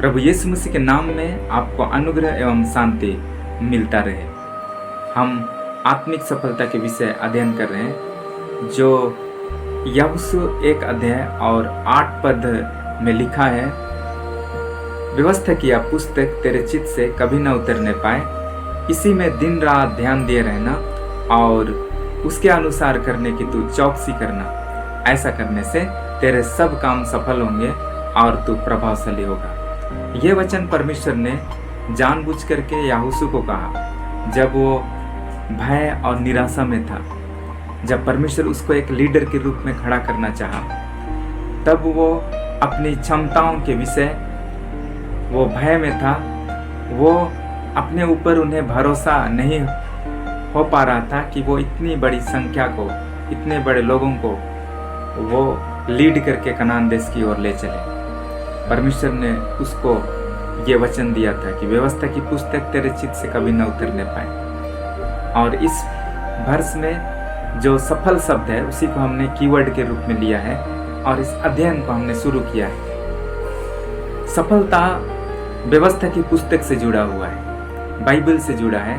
प्रभु यीशु मसीह के नाम में आपको अनुग्रह एवं शांति मिलता रहे। हम आत्मिक सफलता के विषय अध्ययन कर रहे हैं, जो यहोशू 1 अध्याय और 8 पद में लिखा है। व्यवस्था की यह पुस्तक तेरे चित्त से कभी न उतरने पाए, इसी में दिन रात ध्यान दिए रहना और उसके अनुसार करने की तू चौकसी करना। ऐसा करने से तेरे सब काम सफल होंगे और तू प्रभावशाली होगा। ये वचन परमेश्वर ने जानबूझ करके यहोशू को कहा जब वो भय और निराशा में था। जब परमेश्वर उसको एक लीडर के रूप में खड़ा करना चाहा, तब वो अपनी क्षमताओं के विषय वो भय में था। वो अपने ऊपर उन्हें भरोसा नहीं हो पा रहा था कि वो इतनी बड़ी संख्या को, इतने बड़े लोगों को वो लीड करके कनान देश की ओर ले चले। परमेश्वर ने उसको ये वचन दिया था कि व्यवस्था की पुस्तक तेरे चित्त से कभी न उतरने पाए। और इस वर्ष में जो सफल शब्द है उसी को हमने कीवर्ड के रूप में लिया है और इस अध्ययन को हमने शुरू किया है। सफलता व्यवस्था की पुस्तक से जुड़ा हुआ है, बाइबल से जुड़ा है।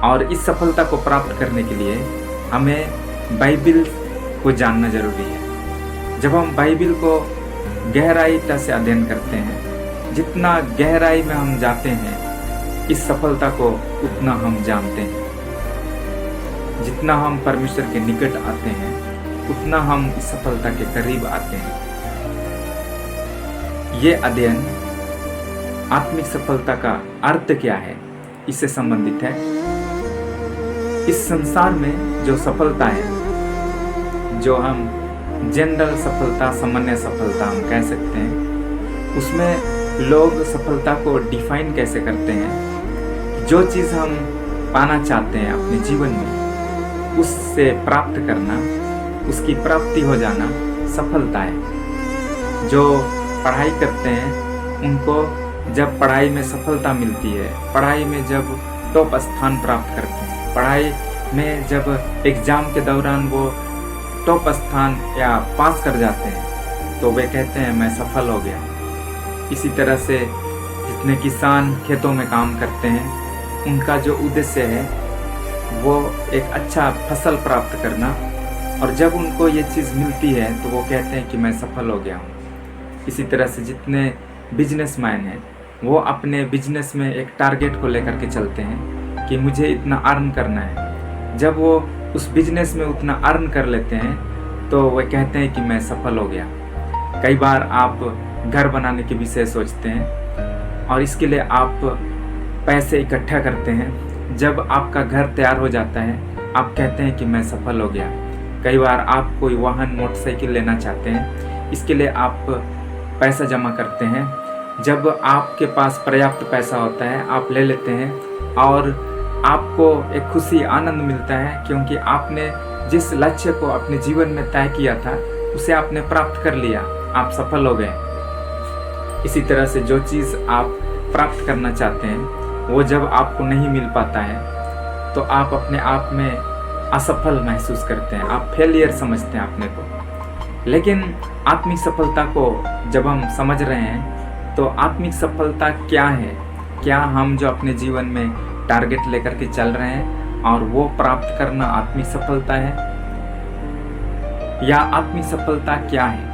और इस सफलता को प्राप्त करने के लिए हमें बाइबल को जानना जरूरी है। जब हम बाइबल को गहराईता से अध्ययन करते हैं, जितना गहराई में हम जाते हैं, इस सफलता को उतना हम जानते हैं। जितना हम परमेश्वर के निकट आते हैं, उतना हम इस सफलता के करीब आते हैं। ये अध्ययन आत्मिक सफलता का अर्थ क्या है, इससे संबंधित है। इस संसार में जो सफलता है, जो हम जनरल सफलता, सामान्य सफलता हम कह सकते हैं, उसमें लोग सफलता को डिफाइन कैसे करते हैं। जो चीज़ हम पाना चाहते हैं अपने जीवन में, उससे प्राप्त करना, उसकी प्राप्ति हो जाना सफलता है। जो पढ़ाई करते हैं उनको जब पढ़ाई में सफलता मिलती है, पढ़ाई में जब टॉप स्थान प्राप्त करते हैं, पढ़ाई में जब एग्ज़ाम के दौरान वो टॉप स्थान या पास कर जाते हैं, तो वे कहते हैं मैं सफल हो गया। इसी तरह से जितने किसान खेतों में काम करते हैं, उनका जो उद्देश्य है वो एक अच्छा फसल प्राप्त करना, और जब उनको ये चीज़ मिलती है तो वो कहते हैं कि मैं सफल हो गया हूँ। इसी तरह से जितने बिजनेसमैन हैं, वो अपने बिजनेस में एक टारगेट को लेकर के चलते हैं कि मुझे इतना अर्न करना है। जब वो उस बिजनेस में उतना अर्न कर लेते हैं तो वे कहते हैं कि मैं सफल हो गया। कई बार आप घर बनाने के विषय सोचते हैं और इसके लिए आप पैसे इकट्ठा करते हैं। जब आपका घर तैयार हो जाता है, आप कहते हैं कि मैं सफल हो गया। कई बार आप कोई वाहन, मोटरसाइकिल लेना चाहते हैं, इसके लिए आप पैसा जमा करते हैं। जब आपके पास पर्याप्त पैसा होता है, आप ले लेते हैं और आपको एक खुशी, आनंद मिलता है, क्योंकि आपने जिस लक्ष्य को अपने जीवन में तय किया था उसे आपने प्राप्त कर लिया, आप सफल हो गए। इसी तरह से जो चीज़ आप प्राप्त करना चाहते हैं वो जब आपको नहीं मिल पाता है तो आप अपने आप में असफल महसूस करते हैं, आप फेलियर समझते हैं अपने को। लेकिन आत्मिक सफलता को जब हम समझ रहे हैं तो आत्मिक सफलता क्या है, क्या हम जो अपने जीवन में टारगेट लेकर के चल रहे हैं और वो प्राप्त करना आत्मिक सफलता है, या आत्मिक सफलता क्या है?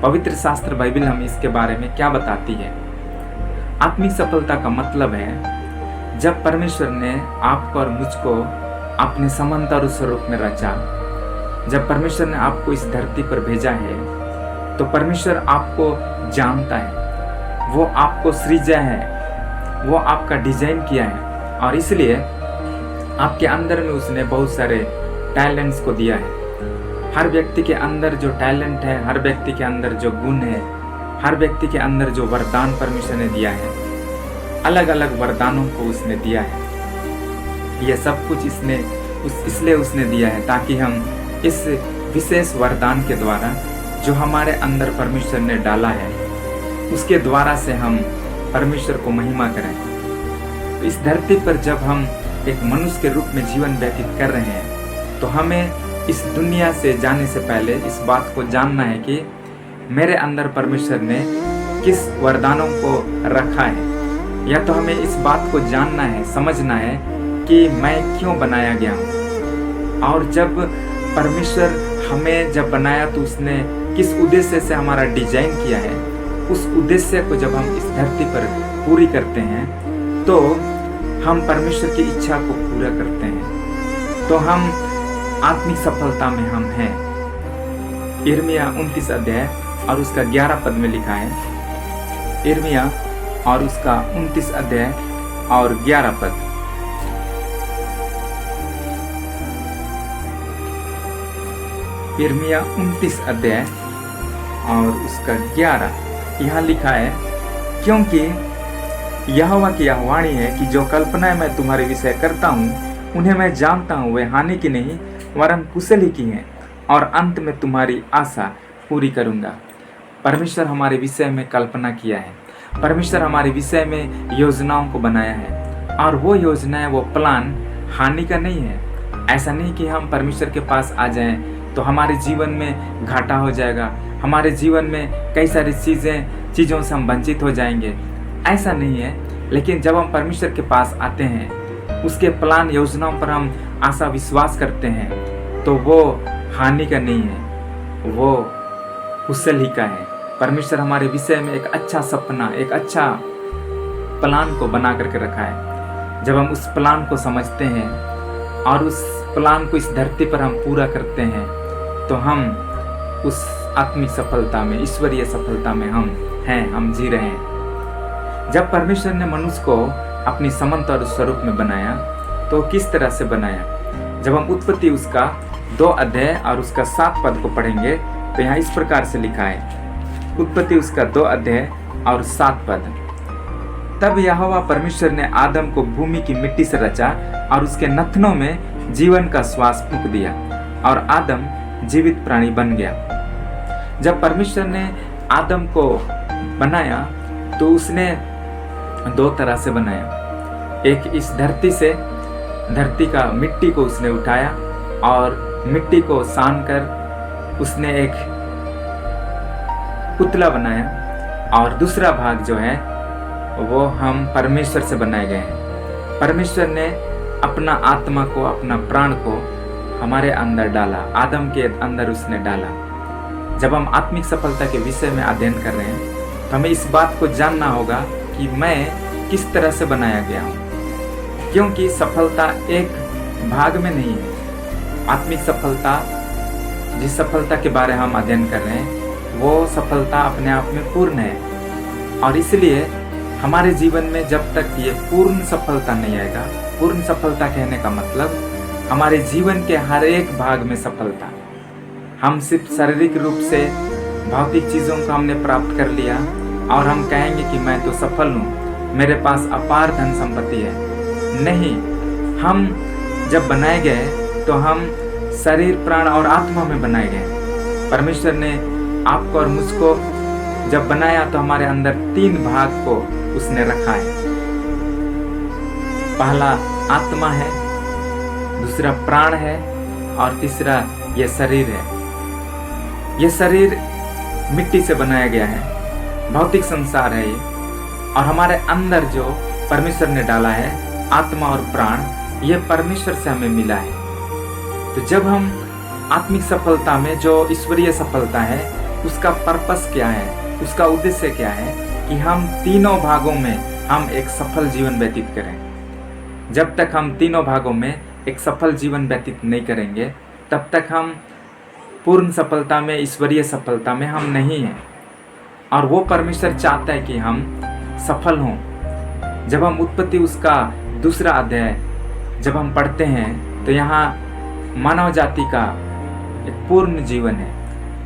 पवित्र शास्त्र बाइबल हमें इसके बारे में क्या बताती है? आत्मिक सफलता का मतलब है जब परमेश्वर ने आपको और मुझको अपने समांतर स्वरूप में रचा, जब परमेश्वर ने आपको इस धरती पर भेजा है, तो परमेश्वर आपको जानता है, वो आपको सृजा है, वो आपका डिजाइन किया है, और इसलिए आपके अंदर में उसने बहुत सारे टैलेंट्स को दिया है। हर व्यक्ति के अंदर जो टैलेंट है, हर व्यक्ति के अंदर जो गुण है, हर व्यक्ति के अंदर जो वरदान परमेश्वर ने दिया है, अलग अलग वरदानों को उसने दिया है। यह सब कुछ इसलिए उसने दिया है ताकि हम इस विशेष वरदान के द्वारा जो हमारे अंदर परमेश्वर ने डाला है, उसके द्वारा से हम परमेश्वर को महिमा करें। इस धरती पर जब हम एक मनुष्य के रूप में जीवन व्यतीत कर रहे हैं, तो हमें इस दुनिया से जाने से पहले इस बात को जानना है कि मेरे अंदर परमेश्वर ने किस वरदानों को रखा है, या तो हमें इस बात को जानना है, समझना है कि मैं क्यों बनाया गया हूँ। और जब परमेश्वर हमें जब बनाया तो उसने किस उद्देश्य से हमारा डिजाइन किया है, उस उद्देश्य को जब हम इस धरती पर पूरी करते हैं तो हम परमेश्वर की इच्छा को पूरा करते हैं, तो हम आत्मिक सफलता में हम हैं। यिर्मयाह 29 अध्याय और उसका 11 पद में लिखा है, यिर्मयाह और उसका 29 अध्याय और 11 पद। यिर्मयाह 29 अध्याय और उसका 11 यहाँ लिखा है, क्योंकि यहोवा की यह वाणी है कि जो कल्पनाएं मैं तुम्हारे विषय करता हूँ उन्हें मैं जानता हूँ, वे हानि की नहीं वरन कुशल ही की हैं, और अंत में तुम्हारी आशा पूरी करूँगा। परमेश्वर हमारे विषय में कल्पना किया है, परमेश्वर हमारे विषय में योजनाओं को बनाया है, और वो योजनाएं, वो प्लान हानि का नहीं है। ऐसा नहीं कि हम परमेश्वर के पास आ जाएं तो हमारे जीवन में घाटा हो जाएगा, हमारे जीवन में कई सारी चीज़ों से हम वंचित हो जाएंगे, ऐसा नहीं है। लेकिन जब हम परमेश्वर के पास आते हैं, उसके प्लान योजनाओं पर हम आशा विश्वास करते हैं, तो वो हानि का नहीं है, वो कुशल ही का है। परमेश्वर हमारे विषय में एक अच्छा सपना, एक अच्छा प्लान को बना करके रखा है। जब हम उस प्लान को समझते हैं और उस प्लान को इस धरती पर हम पूरा करते हैं, तो हम उस आत्मिक सफलता में, ईश्वरीय सफलता में हम हैं, हम जी रहे हैं। जब परमेश्वर ने मनुष्य को अपनी समंत और स्वरूप में बनाया तो किस तरह से बनाया? जब हम उत्पत्ति उसका 2 अध्याय और उसका 7 पद को पढ़ेंगे तो यहाँ इस प्रकार से लिखा है, उत्पत्ति उसका 2 अध्याय और 7 पद। तब यहोवा परमेश्वर ने आदम को भूमि की मिट्टी से रचा और उसके नथनों में जीवन का श्वास फूंक दिया और आदम जीवित प्राणी बन गया। जब परमेश्वर ने आदम को बनाया तो उसने 2 तरह से बनाया। एक इस धरती से, धरती का मिट्टी को उसने उठाया और मिट्टी को सान कर उसने एक पुतला बनाया, और दूसरा भाग जो है वो हम परमेश्वर से बनाए गए हैं। परमेश्वर ने अपना आत्मा को, अपना प्राण को हमारे अंदर डाला, आदम के अंदर उसने डाला। जब हम आत्मिक सफलता के विषय में अध्ययन कर रहे हैं तो हमें इस बात को जानना होगा कि मैं किस तरह से बनाया गया हूँ, क्योंकि सफलता एक भाग में नहीं है। आत्मिक सफलता, जिस सफलता के बारे में हम अध्ययन कर रहे हैं, वो सफलता अपने आप में पूर्ण है, और इसलिए हमारे जीवन में जब तक ये पूर्ण सफलता नहीं आएगा, पूर्ण सफलता कहने का मतलब हमारे जीवन के हर एक भाग में सफलता। हम सिर्फ शारीरिक रूप से भौतिक चीज़ों को हमने प्राप्त कर लिया और हम कहेंगे कि मैं तो सफल हूँ, मेरे पास अपार धन संपत्ति है। नहीं, हम जब बनाए गए तो हम शरीर, प्राण और आत्मा में बनाए गए। परमेश्वर ने आपको और मुझको जब बनाया तो हमारे अंदर 3 भाग को उसने रखा है। पहला आत्मा है, दूसरा प्राण है और तीसरा यह शरीर है। यह शरीर मिट्टी से बनाया गया है, भौतिक संसार है ये, और हमारे अंदर जो परमेश्वर ने डाला है आत्मा और प्राण, यह परमेश्वर से हमें मिला है। तो जब हम आत्मिक सफलता में, जो ईश्वरीय सफलता है, उसका पर्पस क्या है, उसका उद्देश्य क्या है कि हम तीनों भागों में हम एक सफल जीवन व्यतीत करें। जब तक हम तीनों भागों में एक सफल जीवन व्यतीत नहीं करेंगे, तब तक हम पूर्ण सफलता में, ईश्वरीय सफलता में हम नहीं हैं। और वो परमेश्वर चाहता है कि हम सफल हों। जब हम उत्पत्ति उसका 2 अध्याय जब हम पढ़ते हैं तो यहाँ मानव जाति का एक पूर्ण जीवन है।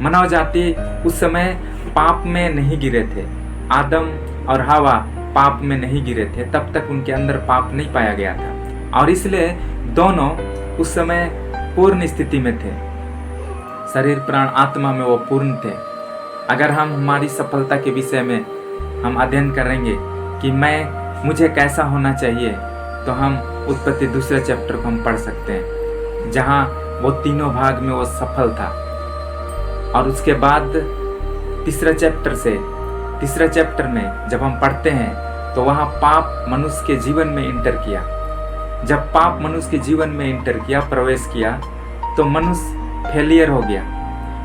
मानव जाति उस समय पाप में नहीं गिरे थे, आदम और हवा पाप में नहीं गिरे थे, तब तक उनके अंदर पाप नहीं पाया गया था, और इसलिए दोनों उस समय पूर्ण स्थिति में थे। शरीर, प्राण, आत्मा में वो पूर्ण थे। अगर हम हमारी सफलता के विषय में हम अध्ययन करेंगे कि मुझे कैसा होना चाहिए, तो हम उत्पत्ति 2 चैप्टर को हम पढ़ सकते हैं, जहाँ वो तीनों भाग में वो सफल था। और उसके बाद 3 चैप्टर से तीसरा चैप्टर में जब हम पढ़ते हैं तो वहाँ पाप मनुष्य के जीवन में इंटर किया। जब पाप मनुष्य के जीवन में इंटर किया, प्रवेश किया, तो मनुष्य फेलियर हो गया,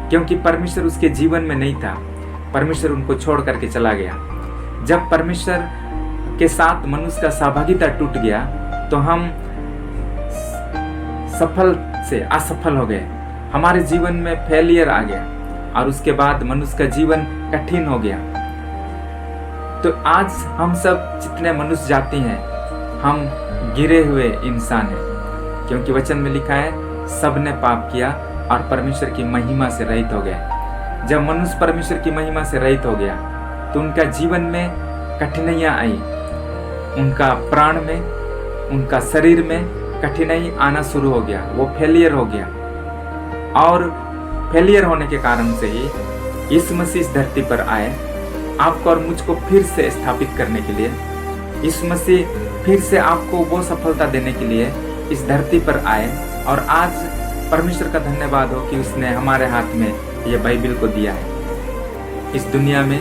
क्योंकि परमेश्वर उसके जीवन में नहीं था। परमेश्वर उनको छोड़ करके चला गया। जब परमेश्वर के साथ मनुष्य का सहभागिता टूट गया तो हम सफल से असफल हो गए, हमारे जीवन में फेलियर आ गया और उसके बाद मनुष्य का जीवन कठिन हो गया। तो आज हम सब जितने मनुष्य जाति हैं, हम गिरे हुए इंसान हैं, क्योंकि वचन में लिखा है सबने पाप किया और परमेश्वर की महिमा से रहित हो गए। जब मनुष्य परमेश्वर की महिमा से रहित हो गया तो उनका जीवन में कठिनाइयाँ आई, उनका प्राण में, उनका शरीर में कठिनाई आना शुरू हो गया, वो फेलियर हो गया। और फेलियर होने के कारण से ही यीशु मसीह इस धरती पर आए, आपको और मुझको फिर से स्थापित करने के लिए। यीशु मसीह फिर से आपको वो सफलता देने के लिए इस धरती पर आए। और आज परमेश्वर का धन्यवाद हो कि उसने हमारे हाथ में ये बाइबल को दिया है। इस दुनिया में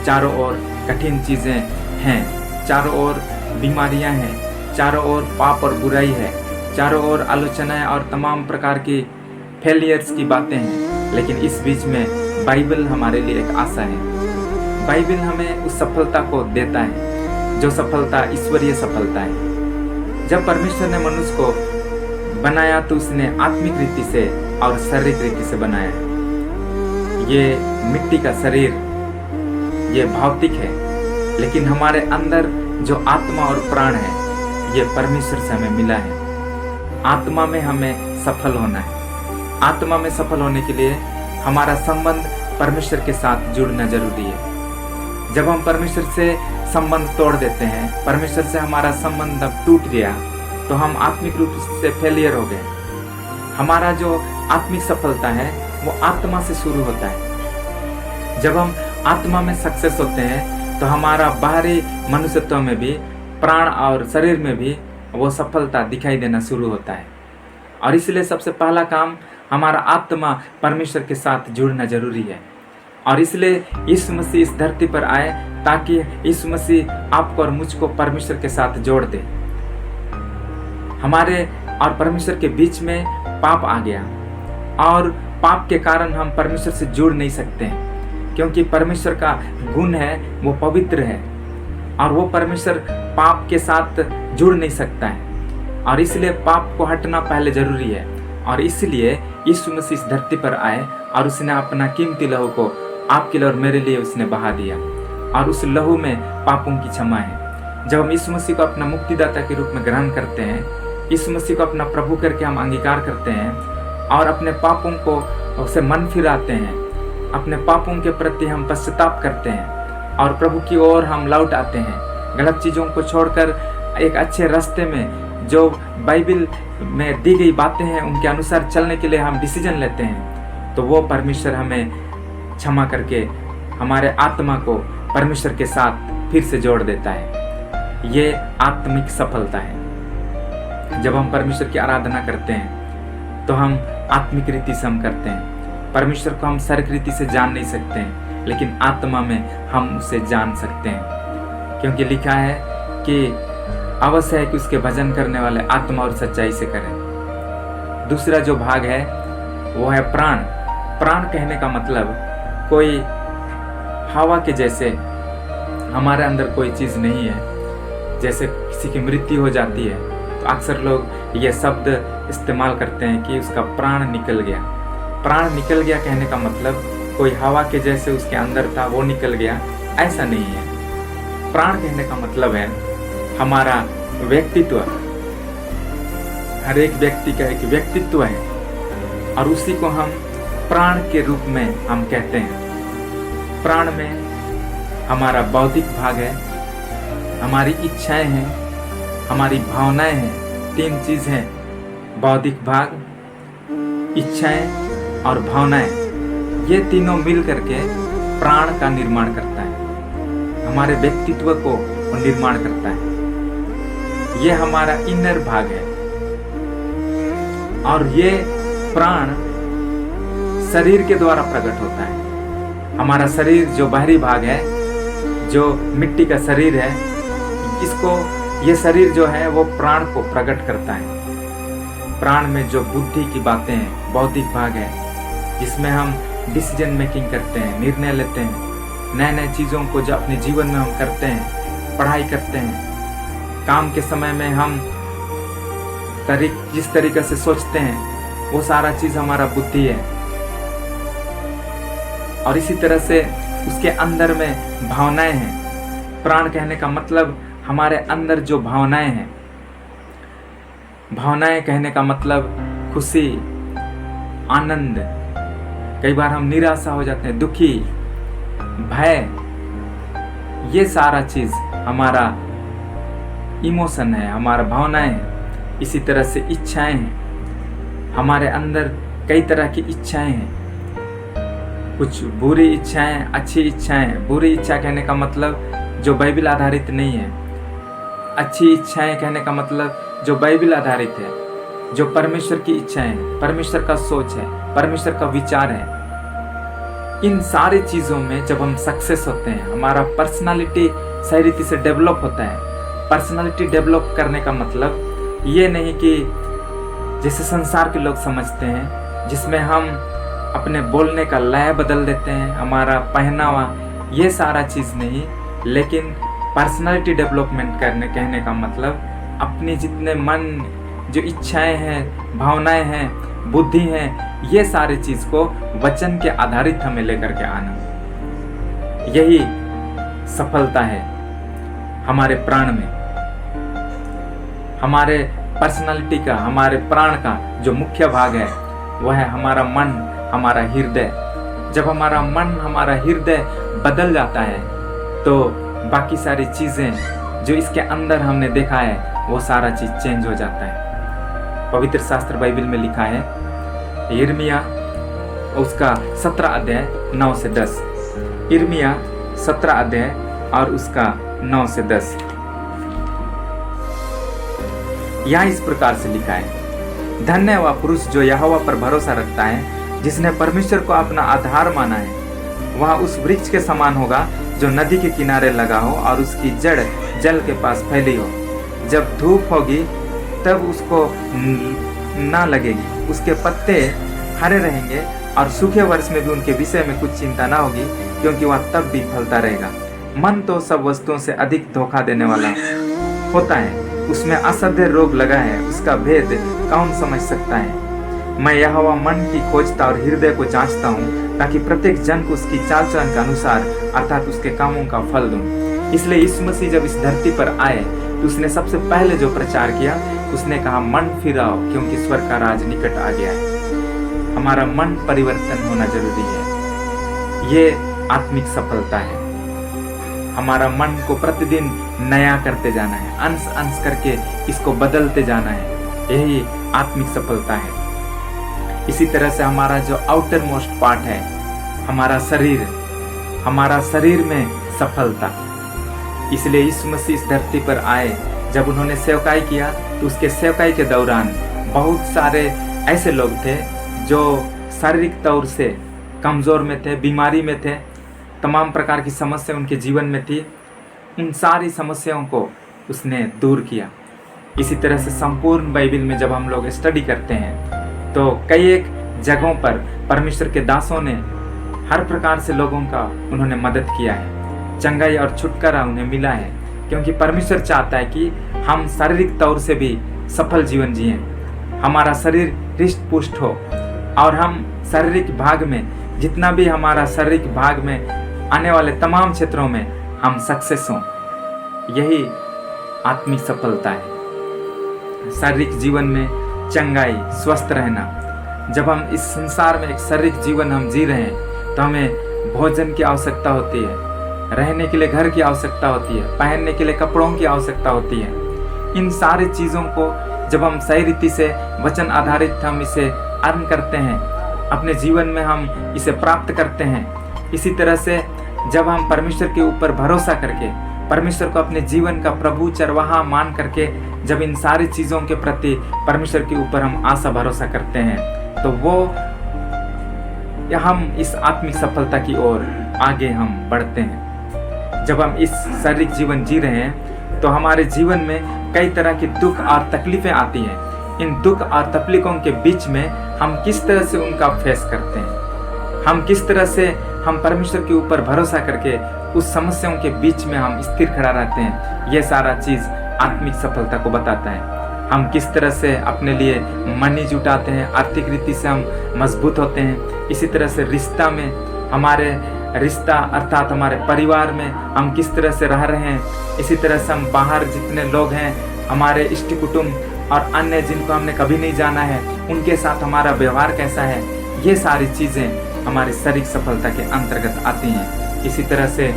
चारों ओर कठिन चीज़ें हैं, चारों ओर बीमारियां हैं, चारों ओर पाप और बुराई है, चारों ओर आलोचनाएं और तमाम प्रकार की फेलियर्स की बातें हैं, लेकिन इस बीच में बाइबल हमारे लिए एक आशा है। बाइबल हमें उस सफलता को देता है जो सफलता ईश्वरीय सफलता है। जब परमेश्वर ने मनुष्य को बनाया तो उसने आत्मिक रीति से और शारीरिक रीति से बनाया। ये मिट्टी का शरीर, ये भौतिक है, लेकिन हमारे अंदर जो आत्मा और प्राण है, ये परमेश्वर से हमें मिला है। आत्मा में हमें सफल होना है। आत्मा में सफल होने के लिए हमारा संबंध परमेश्वर के साथ जुड़ना जरूरी है। जब हम परमेश्वर से संबंध तोड़ देते हैं, परमेश्वर से हमारा संबंध अब टूट गया, तो हम आत्मिक रूप से फेलियर हो गए। हमारा जो आत्मिक सफलता है वो आत्मा से शुरू होता है। जब हम आत्मा में सक्सेस होते हैं तो हमारा बाहरी मनुष्यत्व में भी, प्राण और शरीर में भी वो सफलता दिखाई देना शुरू होता है। और इसलिए सबसे पहला काम, हमारा आत्मा परमेश्वर के साथ जुड़ना जरूरी है। और इसलिए यीशु मसीह इस धरती पर आए ताकि यीशु मसीह आपको और मुझको परमेश्वर के साथ जोड़ दे। हमारे और परमेश्वर के बीच में पाप आ गया और पाप के कारण हम परमेश्वर से जुड़ नहीं सकते हैं, क्योंकि परमेश्वर का गुण है वो पवित्र है और वो परमेश्वर पाप के साथ जुड़ नहीं सकता है। और इसलिए पाप को हटना पहले जरूरी है। और इसलिए यीशु मसीह इस धरती पर आए और उसने अपना कीमती लहू को आपके लिए और मेरे लिए उसने बहा दिया। और उस लहू में पापों की क्षमा है। जब हम यीशु मसीह को अपना मुक्तिदाता के रूप में ग्रहण करते हैं, यीशु मसीह को अपना प्रभु करके हम अंगीकार करते हैं और अपने पापों को से मन फिराते हैं, अपने पापों के प्रति हम पश्चाताप करते हैं और प्रभु की ओर हम लौट आते हैं। गलत चीज़ों को छोड़कर एक अच्छे रास्ते में, जो बाइबल में दी गई बातें हैं उनके अनुसार चलने के लिए हम डिसीजन लेते हैं, तो वो परमेश्वर हमें क्षमा करके हमारे आत्मा को परमेश्वर के साथ फिर से जोड़ देता है। ये आत्मिक सफलता है। जब हम परमेश्वर की आराधना करते हैं तो हम आत्मिक रीति से हम करते हैं। परमेश्वर को हम शारीरिक रीति से जान नहीं सकते हैं, लेकिन आत्मा में हम उसे जान सकते हैं, क्योंकि लिखा है कि अवश्य है कि उसके भजन करने वाले आत्मा और सच्चाई से करें। दूसरा जो भाग है वो है प्राण। प्राण कहने का मतलब कोई हवा के जैसे हमारे अंदर कोई चीज़ नहीं है। जैसे किसी की मृत्यु हो जाती है तो अक्सर लोग ये शब्द इस्तेमाल करते हैं कि उसका प्राण निकल गया। प्राण निकल गया कहने का मतलब कोई हवा के जैसे उसके अंदर था वो निकल गया, ऐसा नहीं है। प्राण कहने का मतलब है हमारा व्यक्तित्व। हर एक व्यक्ति का एक व्यक्तित्व है और उसी को हम प्राण के रूप में हम कहते हैं। प्राण में हमारा बौद्धिक भाग है, हमारी इच्छाएं हैं, हमारी भावनाएं हैं। तीन चीज हैं, बौद्धिक भाग, इच्छाएं और भावनाएं। ये तीनों मिल करके प्राण का निर्माण करता है, हमारे व्यक्तित्व को निर्माण करता है। ये हमारा इनर भाग है और ये प्राण शरीर के द्वारा प्रकट होता है। हमारा शरीर जो बाहरी भाग है जो मिट्टी का शरीर है, इसको ये शरीर जो है वो प्राण को प्रकट करता है। प्राण में जो बुद्धि की बातें हैं, बौद्धिक भाग है, जिसमें हम डिसीजन मेकिंग करते हैं, निर्णय लेते हैं, नए नए चीज़ों को जो अपने जीवन में हम करते हैं, पढ़ाई करते हैं, काम के समय में हम जिस तरीके से सोचते हैं, वो सारा चीज़ हमारा बुद्धि है। और इसी तरह से उसके अंदर में भावनाएं हैं। प्राण कहने का मतलब हमारे अंदर जो भावनाएं हैं, भावनाएं कहने का मतलब खुशी, आनंद, कई बार हम निराशा हो जाते हैं, दुखी, भय, ये सारा चीज हमारा इमोशन है, हमारा भावनाएं हैं। इसी तरह से इच्छाएं हैं, हमारे अंदर कई तरह की इच्छाएं हैं, कुछ बुरी इच्छाएं, अच्छी इच्छाएं। बुरी इच्छा कहने का मतलब जो बाइबल आधारित नहीं है, अच्छी इच्छाएं कहने का मतलब जो बाइबल आधारित है, जो परमेश्वर की इच्छाएं, परमेश्वर का सोच है, परमेश्वर का विचार है। इन सारी चीज़ों में जब हम सक्सेस होते हैं, हमारा पर्सनालिटी सही रीति से डेवलप होता है। पर्सनालिटी डेवलप करने का मतलब ये नहीं कि जैसे संसार के लोग समझते हैं, जिसमें हम अपने बोलने का लय बदल देते हैं, हमारा पहनावा, ये सारा चीज़ नहीं। लेकिन पर्सनालिटी डेवलपमेंट करने कहने का मतलब अपनी जितने मन, जो इच्छाएं हैं, भावनाएं हैं, बुद्धि हैं, ये सारी चीज़ को वचन के आधारित हमें लेकर के आना। यही सफलता है हमारे प्राण में। हमारे पर्सनालिटी का, हमारे प्राण का जो मुख्य भाग है वह है हमारा मन, हमारा हृदय। जब हमारा मन, हमारा हृदय बदल जाता है तो बाकी सारी चीज़ें जो इसके अंदर हमने देखा है वो सारा चीज़ चेंज हो जाता है। पवित्र शास्त्र बाइबल में लिखा है, यिर्मयाह उसका 17 अध्याय 9 से 10। यिर्मयाह 17 अध्याय और उसका 9 से 10। यहाँ इस प्रकार से लिखा है, धन्य वह पुरुष जो यहोवा पर भरोसा रखता है, जिसने परमेश्वर को अपना आधार माना है। वह उस वृक्ष के समान होगा जो नदी के किनारे लगा हो और उसकी जड़ जल के पास फैली हो। जब धूप होगी तब उसको ना लगेगी, उसके पत्ते हरे रहेंगे और सूखे वर्ष में भी उनके विषय में कुछ चिंता ना होगी, क्योंकि वह तब भी फलता रहेगा। मन तो सब वस्तुओं से अधिक धोखा देने वाला होता है, उसमें असह्य रोग लगा है, उसका भेद कौन समझ सकता है। मैं यहोवा मन की खोजता और हृदय को जांचता हूँ, ताकि प्रत्येक जन को उसकी चाल चलन के अनुसार अर्थात उसके कामों का फल दूं। इसलिए यीशु मसीह जब इस धरती पर आए तो उसने सबसे पहले जो प्रचार किया, उसने कहा मन फिराओ, क्योंकि स्वर्ग का राज निकट आ गया है। हमारा मन परिवर्तन होना जरूरी है। ये आत्मिक सफलता है। हमारा मन को प्रतिदिन नया करते जाना है, अंश अंश करके इसको बदलते जाना है। यही आत्मिक सफलता है। इसी तरह से हमारा जो आउटर मोस्ट पार्ट है, हमारा शरीर में सफलता। इसलिए यीशु मसीह इस धरती पर आए, जब उन्होंने सेवकाई किया तो उसके सेवकाई के दौरान बहुत सारे ऐसे लोग थे जो शारीरिक तौर से कमज़ोर में थे, बीमारी में थे, तमाम प्रकार की समस्या उनके जीवन में थी। उन सारी समस्याओं को उसने दूर किया। इसी तरह से संपूर्ण बाइबल में जब हम लोग स्टडी करते हैं तो कई एक जगहों पर परमेश्वर के दासों ने हर प्रकार से लोगों का उन्होंने मदद किया है, चंगाई और छुटकारा उन्हें मिला है, क्योंकि परमेश्वर चाहता है कि हम शारीरिक तौर से भी सफल जीवन जिएं, हमारा शरीर हृष्ट पुष्ट हो और हम शारीरिक भाग में, जितना भी हमारा शारीरिक भाग में आने वाले तमाम क्षेत्रों में हम सक्सेस हों। यही आत्मिक सफलता है। शारीरिक जीवन में चंगाई, स्वस्थ रहना। जब हम इस संसार में एक शारीरिक जीवन हम जी रहे हैं तो हमें भोजन की आवश्यकता होती है, रहने के लिए घर की आवश्यकता होती है, पहनने के लिए कपड़ों की आवश्यकता होती है। इन सारी चीज़ों को जब हम सही रीति से वचन आधारित हम इसे अर्न करते हैं, अपने जीवन में हम इसे प्राप्त करते हैं। इसी तरह से जब हम परमेश्वर के ऊपर भरोसा करके, परमेश्वर को अपने जीवन का प्रभु चरवाहा मान करके जब इन सारी चीज़ों के प्रति परमेश्वर के ऊपर हम आशा भरोसा करते हैं, तो वो हम इस आत्मिक सफलता की ओर आगे हम बढ़ते हैं। जब हम इस शारीरिक जीवन जी रहे हैं तो हमारे जीवन में कई तरह की दुख और तकलीफें आती हैं। इन दुख और तकलीफों के बीच में हम किस तरह से उनका फेस करते हैं, हम किस तरह से हम परमेश्वर के ऊपर भरोसा करके उस समस्याओं के बीच में हम स्थिर खड़ा रहते हैं, ये सारा चीज़ आत्मिक सफलता को बताता है। हम किस तरह से अपने लिए मनी जुटाते हैं, आर्थिक रीति से हम मजबूत होते हैं। इसी तरह से रिश्ता में, हमारे रिश्ता अर्थात हमारे परिवार में हम किस तरह से रह रहे हैं। इसी तरह से हम बाहर जितने लोग हैं, हमारे इष्ट कुटुंब और अन्य जिनको हमने कभी नहीं जाना है, उनके साथ हमारा व्यवहार कैसा है, ये सारी चीज़ें हमारी शारीरिक सफलता के अंतर्गत आती हैं। इसी तरह से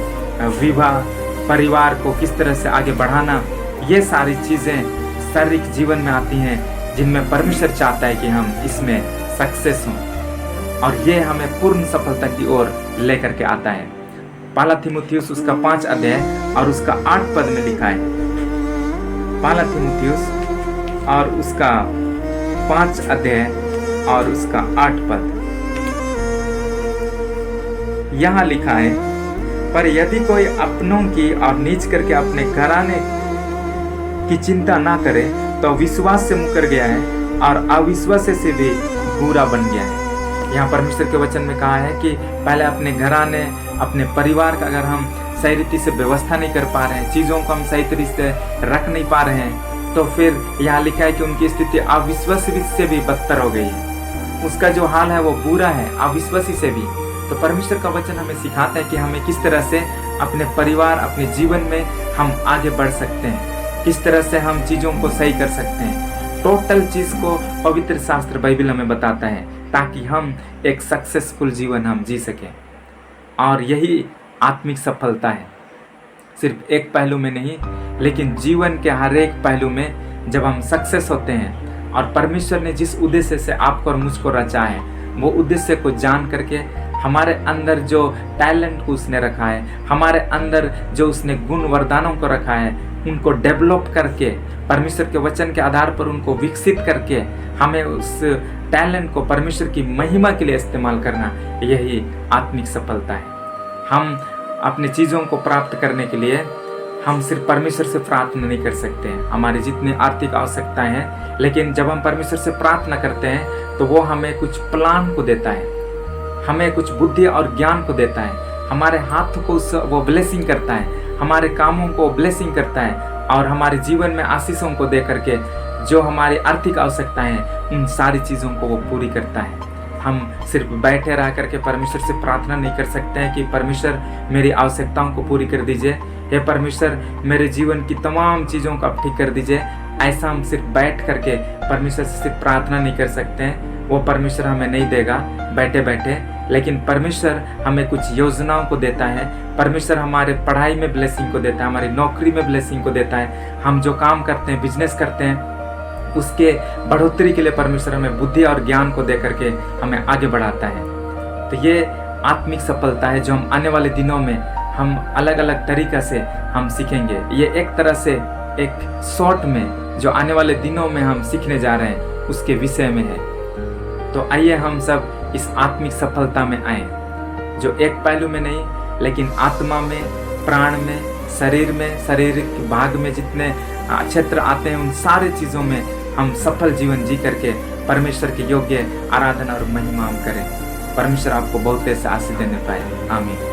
विवाह, परिवार को किस तरह से आगे बढ़ाना, ये सारी चीज़ें शारीरिक जीवन में आती हैं, जिनमें परमेश्वर चाहता है कि हम इसमें सक्सेस हों, और ये हमें पूर्ण सफलता की ओर लेकर के आता है। पहला तीमुथियुस उसका 5 अध्याय और उसका 8 पद में लिखा है। पहला तीमुथियुस और उसका 5 अध्याय और उसका 8 पद यहाँ लिखा है, पर यदि कोई अपनों की और नीच करके अपने घराने की चिंता ना करे तो विश्वास से मुकर गया है और अविश्वास से भी बुरा बन गया है। यहाँ परमेश्वर के वचन में कहा है कि पहले अपने घराने, अपने परिवार का अगर हम सही रीति से व्यवस्था नहीं कर पा रहे हैं, चीज़ों को हम सही तरीके से रख नहीं पा रहे हैं, तो फिर यहाँ लिखा है कि उनकी स्थिति अविश्वास से भी बदतर हो गई है। उसका जो हाल है वो बुरा है, अविश्वासी से भी। तो परमेश्वर का वचन हमें सिखाता है कि हमें किस तरह से अपने परिवार, अपने जीवन में हम आगे बढ़ सकते हैं, किस तरह से हम चीज़ों को सही कर सकते हैं। टोटल चीज़ को पवित्र शास्त्र बाइबल हमें बताता है, ताकि हम एक सक्सेसफुल जीवन हम जी सकें। और यही आत्मिक सफलता है, सिर्फ एक पहलू में नहीं, लेकिन जीवन के हर एक पहलू में जब हम सक्सेस होते हैं और परमेश्वर ने जिस उद्देश्य से आपको और मुझको रचा है, वो उद्देश्य को जान करके हमारे अंदर जो टैलेंट को उसने रखा है, हमारे अंदर जो उसने गुण वरदानों को रखा है, उनको डेवलप करके परमेश्वर के वचन के आधार पर उनको विकसित करके हमें उस टैलेंट को परमेश्वर की महिमा के लिए इस्तेमाल करना, यही आत्मिक सफलता है। हम अपनी चीज़ों को प्राप्त करने के लिए हम सिर्फ परमेश्वर से प्रार्थना नहीं कर सकते हैं, हमारी जितनी आर्थिक आवश्यकताएं हैं, लेकिन जब हम परमेश्वर से प्रार्थना करते हैं तो वो हमें कुछ प्लान को देता है, हमें कुछ बुद्धि और ज्ञान को देता है, हमारे हाथ को वो ब्लेसिंग करता है, हमारे कामों को ब्लेसिंग करता है, और हमारे जीवन में आशीषों को दे करके जो हमारी आर्थिक आवश्यकताएं हैं, उन सारी चीज़ों को वो पूरी करता है। हम सिर्फ बैठे रह करके परमेश्वर से प्रार्थना नहीं कर सकते हैं कि परमेश्वर मेरी आवश्यकताओं को पूरी कर दीजिए, हे परमेश्वर मेरे जीवन की तमाम चीज़ों को आप ठीक कर दीजिए। ऐसा हम सिर्फ बैठ करके परमेश्वर से सिर्फ प्रार्थना नहीं कर सकते हैं, वो परमेश्वर हमें नहीं देगा बैठे बैठे, लेकिन परमेश्वर हमें कुछ योजनाओं को देता है। परमेश्वर हमारे पढ़ाई में ब्लेसिंग को देता है, हमारी नौकरी में ब्लेसिंग को देता है। हम जो काम करते हैं, बिजनेस करते हैं, उसके बढ़ोतरी के लिए परमेश्वर हमें बुद्धि और ज्ञान को दे करके हमें आगे बढ़ाता है। तो ये आत्मिक सफलता है जो हम आने वाले दिनों में हम अलग अलग तरीक़ा से हम सीखेंगे। ये एक तरह से एक शॉर्ट में जो आने वाले दिनों में हम सीखने जा रहे हैं उसके विषय में है। तो आइए हम सब इस आत्मिक सफलता में आए, जो एक पहलू में नहीं, लेकिन आत्मा में, प्राण में, शरीर में, शारीरिक भाग में जितने क्षेत्र आते हैं, उन सारे चीज़ों में हम सफल जीवन जी करके परमेश्वर के योग्य आराधना और महिमा हम करें। परमेश्वर आपको बहुत ऐसे आशीष देने पाए। आमीन।